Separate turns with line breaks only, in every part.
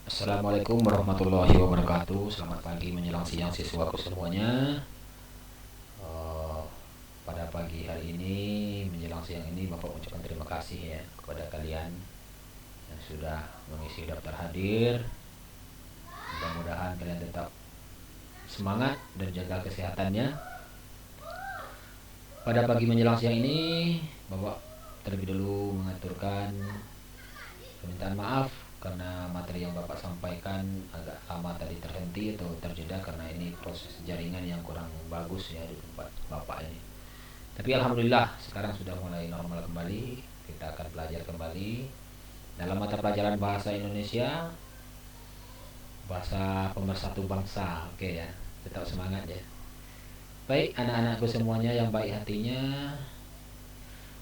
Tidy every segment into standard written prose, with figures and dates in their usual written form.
Assalamualaikum warahmatullahi wabarakatuh. Selamat pagi menjelang siang siswaku semuanya. Eh, Pada pagi hari ini menjelang siang ini Bapak ucapkan terima kasih ya kepada kalian yang sudah mengisi daftar hadir. Mudah-mudahan kalian tetap semangat dan jaga kesehatannya. Pada pagi menjelang siang ini Bapak terlebih dulu mengaturkan permintaan maaf karena materi yang Bapak sampaikan agak lama tadi terhenti atau terjeda karena ini proses jaringan yang kurang bagus ya di tempat Bapak ini. Tapi alhamdulillah sekarang sudah mulai normal kembali. Kita akan belajar kembali dalam mata pelajaran bahasa Indonesia, bahasa pemersatu bangsa. Oke ya, tetap semangat ya. Baik anak-anakku semuanya yang baik hatinya,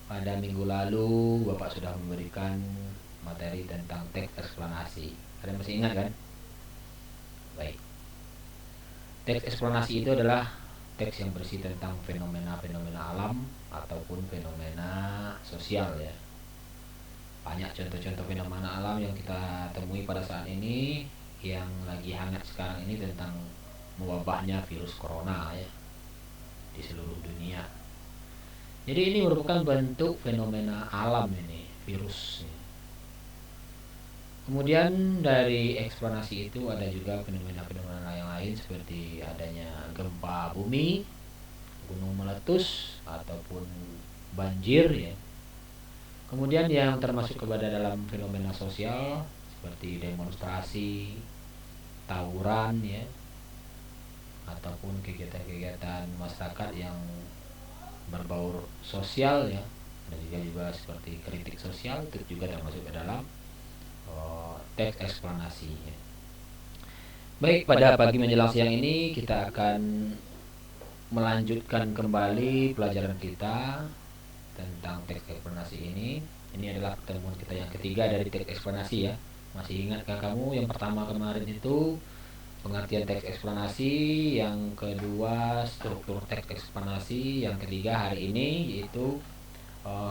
pada minggu lalu Bapak sudah memberikan materi tentang teks eksplanasi. Kalian masih ingat kan? Baik. Teks eksplanasi itu adalah teks yang berisi tentang fenomena-fenomena alam ataupun fenomena sosial ya. Banyak contoh-contoh fenomena alam yang kita temui pada saat ini. Yang lagi hangat sekarang ini tentang mewabahnya virus corona ya di seluruh dunia. Jadi ini merupakan bentuk fenomena alam ini, virus. Kemudian dari eksplanasi itu ada juga fenomena-fenomena yang lain seperti adanya gempa bumi, gunung meletus ataupun banjir ya. Kemudian yang termasuk kepada dalam fenomena sosial seperti demonstrasi, tawuran ya, ataupun kegiatan-kegiatan masyarakat yang berbau sosial ya. Dan juga seperti kritik sosial itu juga termasuk ke dalam teks eksplanasi ya. Baik, pada pagi menjelang siang ini kita akan melanjutkan kembali pelajaran kita tentang teks eksplanasi ini. Ini adalah pertemuan kita yang ketiga dari teks eksplanasi ya. Masih ingatkah kamu yang pertama kemarin itu pengertian teks eksplanasi, yang kedua struktur teks eksplanasi, yang ketiga hari ini yaitu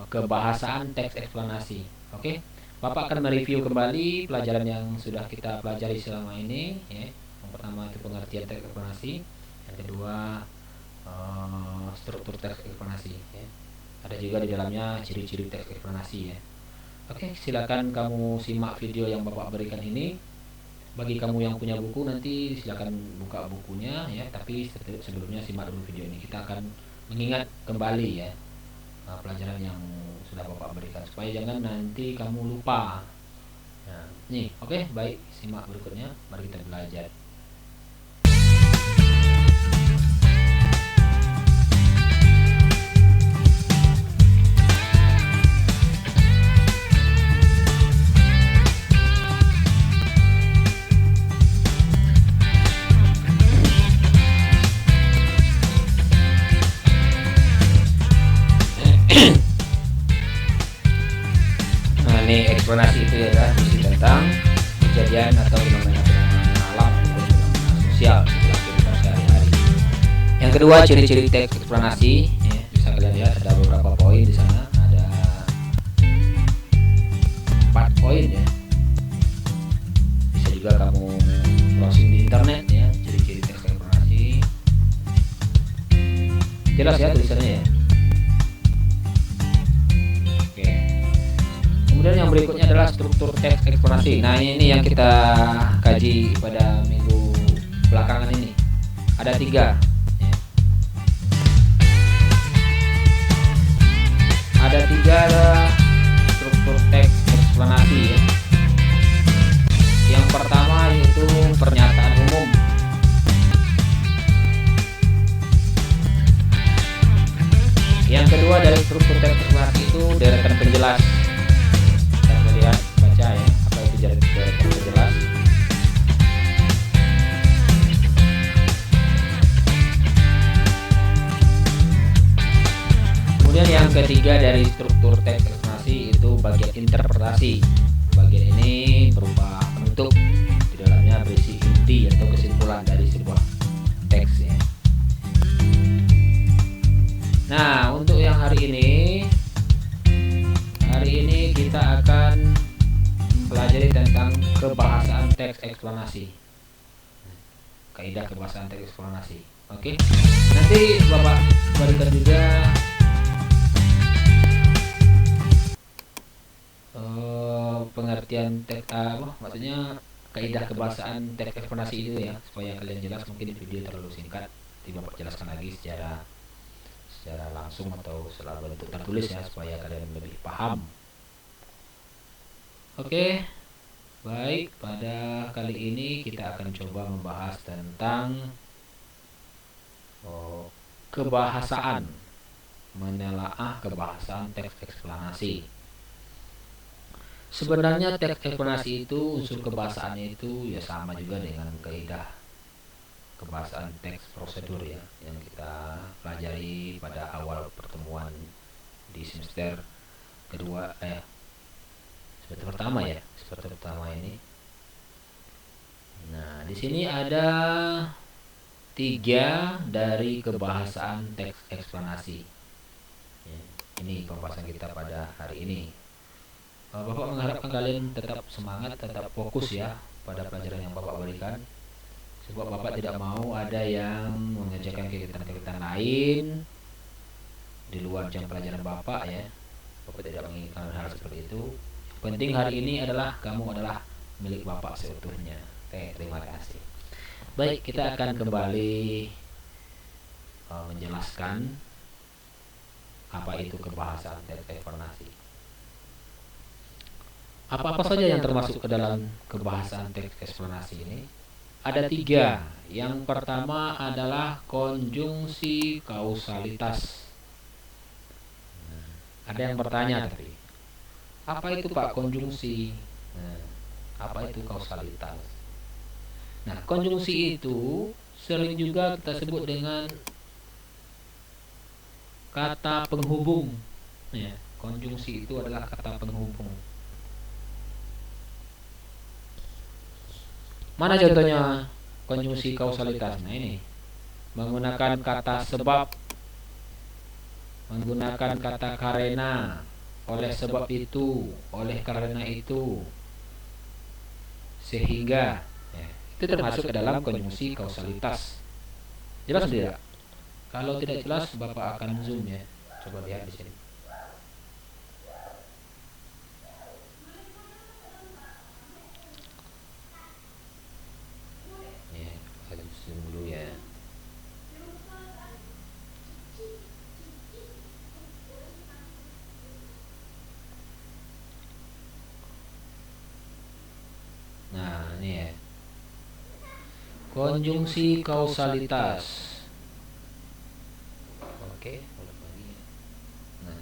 kebahasaan teks eksplanasi. Oke? Bapak akan mereview kembali pelajaran yang sudah kita pelajari selama ini ya. Yang pertama itu pengertian teks eksplanasi, yang kedua struktur teks eksplanasi ya. Ada juga di dalamnya ciri-ciri teks eksplanasi ya. Oke, silakan kamu simak video yang Bapak berikan ini. Bagi kamu yang punya buku nanti silakan buka bukunya ya, tapi sebelumnya simak dulu video ini. Kita akan mengingat kembali ya pelajaran yang sudah Bapak berikan supaya jangan nanti kamu lupa. Nah, nih, oke, baik, simak berikutnya. Mari kita belajar. Ini eksplanasi itu adalah berisi tentang kejadian atau fenomena-fenomena alam atau fenomena sosial yang dilakukan sehari-hari. Yang kedua, ciri-ciri teks eksplanasi ya, bisa kalian lihat ada beberapa poin di sana, ada 4 poin ya. Bisa juga kamu browsing di internet ya, ciri-ciri teks eksplanasi. Jelas ya tulisannya ya. Kemudian yang berikutnya adalah struktur teks eksplanasi. Nah, ini yang kita kaji pada minggu belakangan ini. Ada 3 ya. Ada 3 struktur teks eksplanasi ya. Yang pertama yaitu pernyataan umum. Yang kedua dari struktur teks eksplanasi itu deretan penjelas. Lihat, baca ya, apa itu deretan penjelas. Kemudian yang ketiga dari struktur teks eksplanasi itu bagian interpretasi. Bagian ini berupa penutup, di dalamnya berisi inti atau kesimpulan dari sebuah teks ya. Nah, untuk yang hari ini kita akan mempelajari mempelajari tentang kebahasaan teks eksplanasi, kaidah kebahasaan teks eksplanasi. Oke, nanti Bapak berikan juga pengertian teks maksudnya kaidah kebahasaan teks eksplanasi itu ya, supaya kalian jelas. Mungkin video terlalu singkat, nanti Bapak jelaskan lagi secara langsung atau secara bentuk tertulis ya, supaya kalian lebih paham. Oke, baik, pada kali ini kita akan coba membahas tentang kebahasaan, menelaah kebahasaan teks eksplanasi. Sebenarnya teks eksplanasi itu unsur kebahasaannya itu ya sama juga dengan kaidah kebahasaan teks prosedur ya, yang kita pelajari pada awal pertemuan di semester kedua semester pertama ya, semester pertama ini. Nah, di sini ada 3 dari kebahasaan teks eksplanasi. Ya, ini pembahasan kita pada hari ini. Bapak mengharapkan kalian tetap semangat, tetap fokus ya pada pelajaran yang Bapak berikan. Sebab Bapak tidak mau ada yang mengerjakan kegiatan-kegiatan lain di luar jam pelajaran Bapak ya. Bapak tidak menginginkan hal seperti itu. Yang penting hari ini adalah kamu adalah milik Bapak seutuhnya. Terima kasih. Baik, kita akan kembali menjelaskan apa itu kebahasaan teks eksplanasi. Apa-apa saja yang termasuk ke dalam kebahasaan teks eksplanasi ini? Ada 3. Yang pertama adalah konjungsi kausalitas. Ada yang bertanya tadi, apa itu Pak konjungsi? Apa itu kausalitas? Nah, konjungsi itu sering juga kita sebut dengan kata penghubung. Ya, konjungsi itu adalah kata penghubung. Mana contohnya konjungsi kausalitas? Nah, ini menggunakan kata sebab, menggunakan kata karena, oleh sebab itu, oleh karena itu, sehingga ya, itu termasuk ke dalam konjungsi kausalitas. Jelas tidak? Kalau tidak jelas, Bapak akan zoom ya. Coba lihat di sini. Dulu ya. Nah, ini ya. Konjungsi kausalitas. Oke, nah.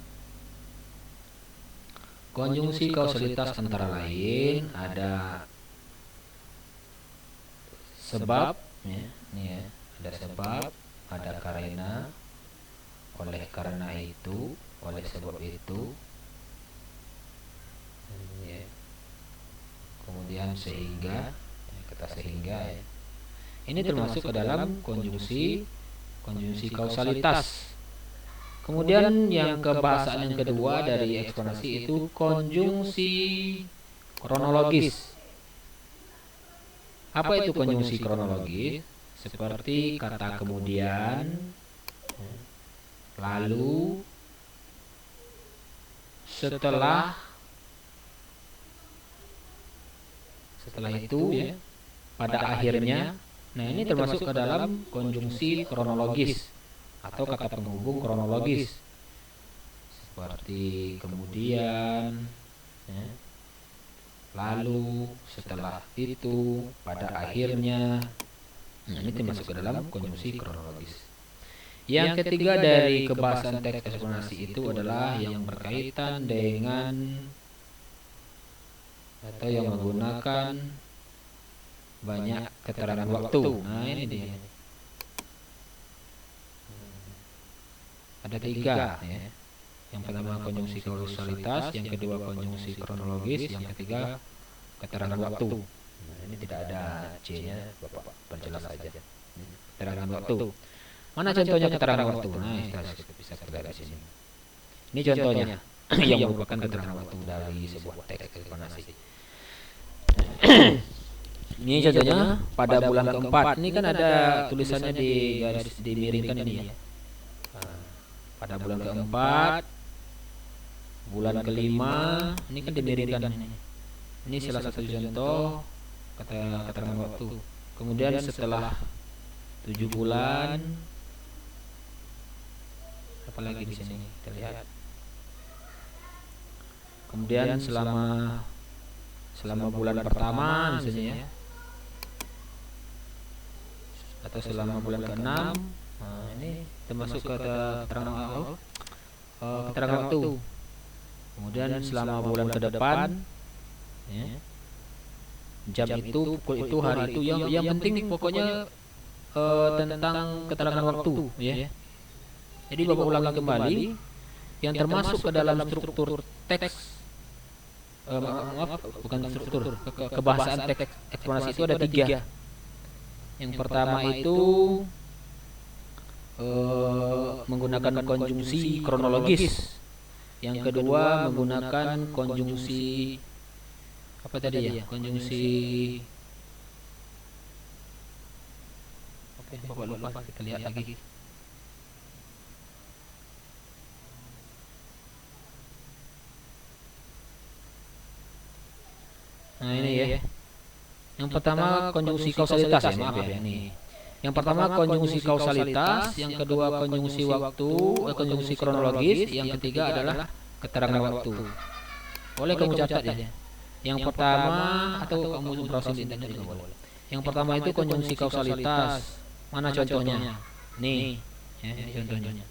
Konjungsi kausalitas antara lain ada sebab ya, ini ya, ada sebab, ada karena, oleh karena itu, oleh sebab itu, ya. Kemudian sehingga, ya, kata sehingga ya. Ini termasuk ke dalam konjungsi kausalitas. Kemudian yang kebahasaan yang kedua dari eksplanasi itu konjungsi kronologis. Apa itu konjungsi kronologis? Seperti kata kemudian, lalu, setelah itu ya, pada akhirnya. Nah, ini termasuk ke dalam konjungsi kronologis atau kata penghubung kronologis. Seperti kemudian ya, lalu, setelah itu, pada akhirnya. Nah, ini termasuk ke dalam konjungsi kronologis. Yang ketiga dari kebahasaan teks eksplanasi itu adalah yang berkaitan dengan atau yang menggunakan banyak keterangan waktu. Nah, ini dia. Ada 3 ya. Yang pertama konjungsi kausalitas, yang kedua konjungsi kronologis, yang ketiga keterangan waktu. Nah, ini tidak ada C-nya, Bapak perjelas saja. Keterangan waktu. Mana contohnya keterangan waktu? Nah, kita bisa lihat di sini. Ini contohnya yang merupakan keterangan waktu dari sebuah teks eksplanasi. Ini contohnya pada bulan keempat. Ini kan ada tulisannya di garis dimiringkan ini ya. Nah, pada bulan keempat, bulan kelima, ini kan dimiringkan ini. Ini salah satu contoh keterangan waktu. Kemudian setelah 7 bulan, apa lagi di sini kita lihat. Kemudian selama bulan pertama misalnya ya, atau selama bulan ke-6. Nah, ini termasuk keterangan waktu. Kemudian selama bulan ke depan ya, jam itu, pukul itu, hari itu, yang penting pokoknya tentang keterangan waktu ya. Jadi Bapak ulangi kembali yang termasuk ke dalam struktur teks, bukan struktur, kebahasaan teks eksponasi itu ada 3. Yang pertama itu menggunakan konjungsi kronologis. Yang kedua menggunakan konjungsi apa tadi ya? Konjungsi, oke, Bapak lupa, kita lihat lagi. Nah ini ya. Yang pertama konjungsi kausalitas ya, maaf ya ini. Yang pertama konjungsi kausalitas, yang kedua konjungsi waktu, konjungsi kronologis, yang ketiga adalah keterangan waktu. Boleh kamu catat ya. Yang pertama, atau kamu browsing di internet juga boleh. Yang pertama itu konjungsi kausalitas. Mana contohnya? Nih, ya, contohnya.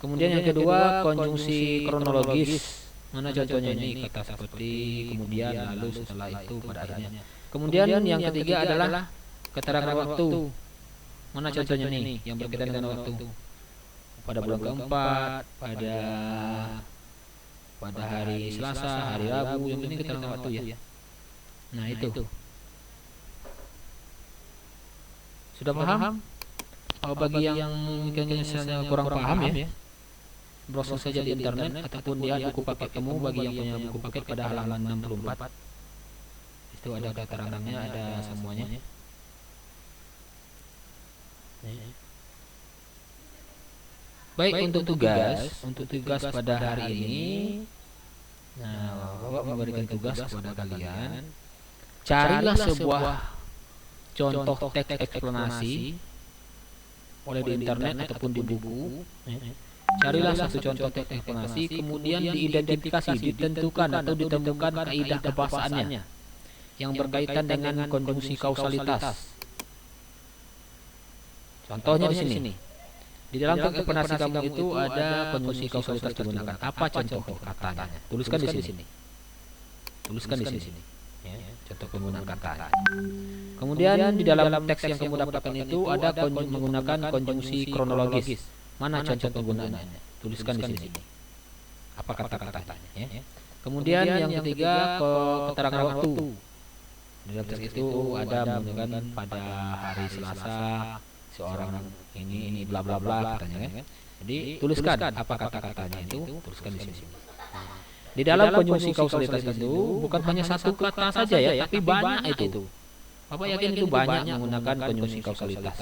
Kemudian yang kedua konjungsi kronologis. Mana contohnya? Ini kata seperti, kemudian, lalu, setelah itu, pada akhirnya. Kemudian yang ketiga adalah keterangan waktu. Mana contohnya nih yang berkaitan dengan waktu? Pada bulan keempat, pada hari Selasa, hari Rabu, yang penting keterangan waktu ya. Nah itu. Sudah paham? Kalau bagi yang mungkin misalnya kurang paham ya, browsing saja di internet ataupun lihat buku paket kamu. Bagi yang punya buku paket pada halaman 64 itu ada keterangannya, ada semuanya. Baik, untuk tugas pada hari ini, nah, Bapak memberikan tugas kepada kalian, carilah sebuah contoh teks eksplanasi, boleh di internet ataupun di buku. Carilah satu contoh teks eksplanasi, kemudian diidentifikasi, ditentukan atau ditemukan kaidah kebahasaannya yang berkaitan dengan konjungsi kausalitas. Contohnya di sini. Di dalam teks eksplanasi kamu itu ada konjungsi kausalitas digunakan. Apa contoh katanya? Tuliskan di sini. Tuliskan di sini. Ya, contoh penggunaan katanya. Kemudian di dalam teks yang kamu dapatkan itu ada menggunakan konjungsi kronologis. Mana contoh penggunaannya? Tuliskan di sini. Apa kata-katanya? Ya. Kemudian yang ketiga keterangan waktu. Di dalam teks itu ada menggunakan pada hari Selasa seorang ini bla bla bla katanya kan. Jadi tuliskan apa kata-katanya itu, tuliskan di sini. Di dalam konjungsi kausalitas itu bukan hanya satu kata saja ya, tapi banyak itu. Bapak yakin itu banyak menggunakan konjungsi kausalitas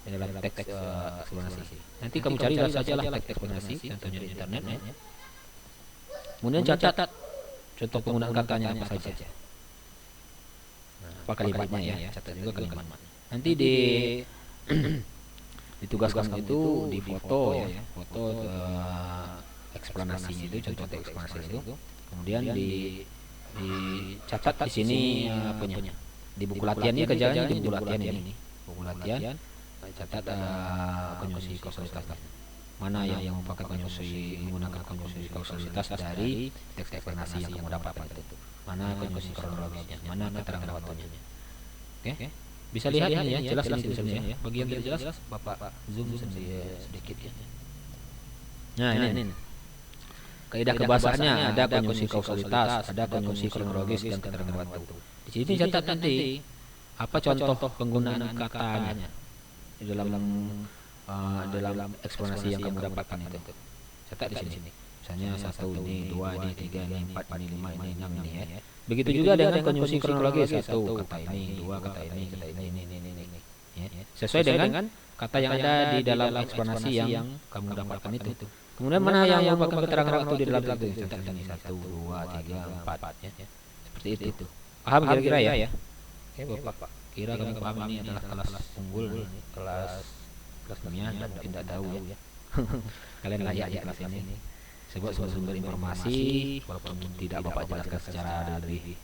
di dalam teks eksplanasi. Nanti kamu carilah sajalah teks eksplanasi, contohnya di internet ya. Kemudian catat contoh penggunaan katanya apa saja. Apa kalimatnya ya, catat juga kalimatnya. Nanti di tugas kamu itu di foto ya, foto eksplanasinya itu, contoh teks eksplanasi itu. Kemudian dicatat di sini apanya. Di buku latihannya kerjanya di buku latihan ini. Buku latihan catat konjungsi kausalitas. Mana yang memakai menggunakan konjungsi kausalitas dari teks eksplanasi yang kamu dapatkan itu. Mana konjungsi kronologisnya, mana keterangan waktunya. Oke? Bisa lihat ini ya, jelas ini tulisannya ya. Bagian tidak jelas Bapak zoom sedikit ya. Nah, ini. Kaidah kebahasaannya ada konjungsi kausalitas, ada konjungsi kronologis dan keterangan waktu. Di sini catat nanti apa contoh penggunaan katanya di dalam eksplanasi yang kamu dapatkan itu. Catat di sini. Misalnya 1 ini, 2 ini, 3 ini, 4 ini, 5 ini, 6 ini ya. Begitu juga dengan konjungsi kronologis, satu kata ini, dua kata ini, ini. Ya. Sesuai dengan kata yang ada di dalam eksplanasi yang kamu dapatkan itu. Kemudian mana yang merupakan keterangan waktu di dalam teks? Contoh ini 1, 2, 3, 4 ya. Seperti itu. Paham kira-kira ya? Oke, Bapak. Kira kamu paham ini adalah kelas unggul, kelas kimia dan mungkin tidak tahu ya. Kalian layak di kelas ini. Sebab sumber informasi walaupun tidak Bapak jelaskan secara lebih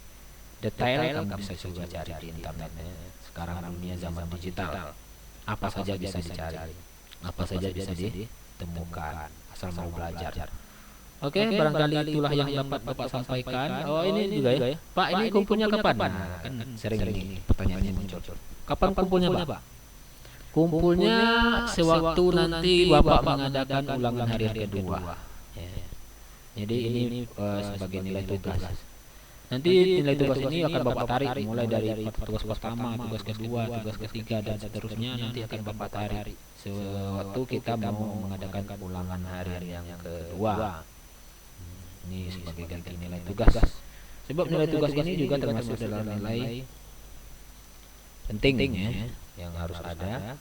detail, kamu bisa coba cari di internet. Sekarang dunia zaman digital, apa saja bisa dicari, apa saja bisa ditemukan, asal mau belajar. Oke, barangkali itulah yang dapat Bapak sampaikan. Oh, ini juga ya, Pak, ini kumpulnya kapan? Nah, kan sering ini pertanyaan ini muncul. Kapan kumpulnya, Pak? Kumpulnya sewaktu nanti Bapak mengadakan ulangan harian kedua. Jadi ini sebagai nilai tugas. Nanti nilai tugas ini akan Bapak tarik mulai dari tugas pertama, tugas kedua, tugas ketiga dan seterusnya nanti akan Bapak tarik sewaktu kita mau mengadakan ulangan harian yang kedua. Ini sebagai ganti nilai tugas. Sebab nilai tugas ini juga termasuk dalam nilai penting ya, yang harus ada.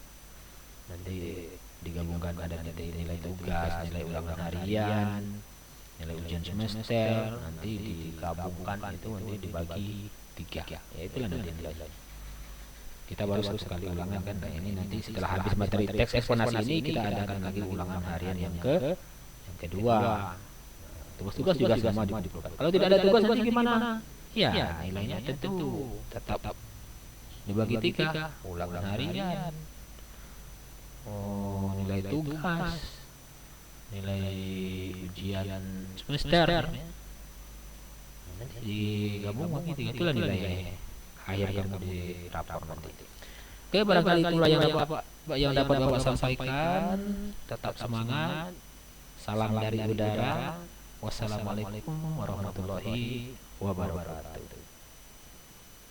Nanti digabungkan ada nilai tugas, nilai ulangan harian, nilai ujian semester, nanti digabungkan itu nanti dibagi 3. Ya itulah nanti nilai. Kita baru sekali ulangan kan. Nah, ini nanti setelah habis materi teks eksponasi ini kita adakan lagi ulangan harian yang kedua. Tugas-tugas juga sama dibutuhkan. Kalau tidak ada tugas nanti gimana? Ya, nilainya tentu tetap dibagi 3, ulangan harian. Oh, nilai tugas, nilai ujian semester, nanti digabung lagi 3, itulah nilai akhir kamu di rapor nanti. Oke, barangkali itulah yang dapat Bapak sampaikan. Tetap semangat. Salam dari udara. Wassalamualaikum warahmatullahi wabarakatuh.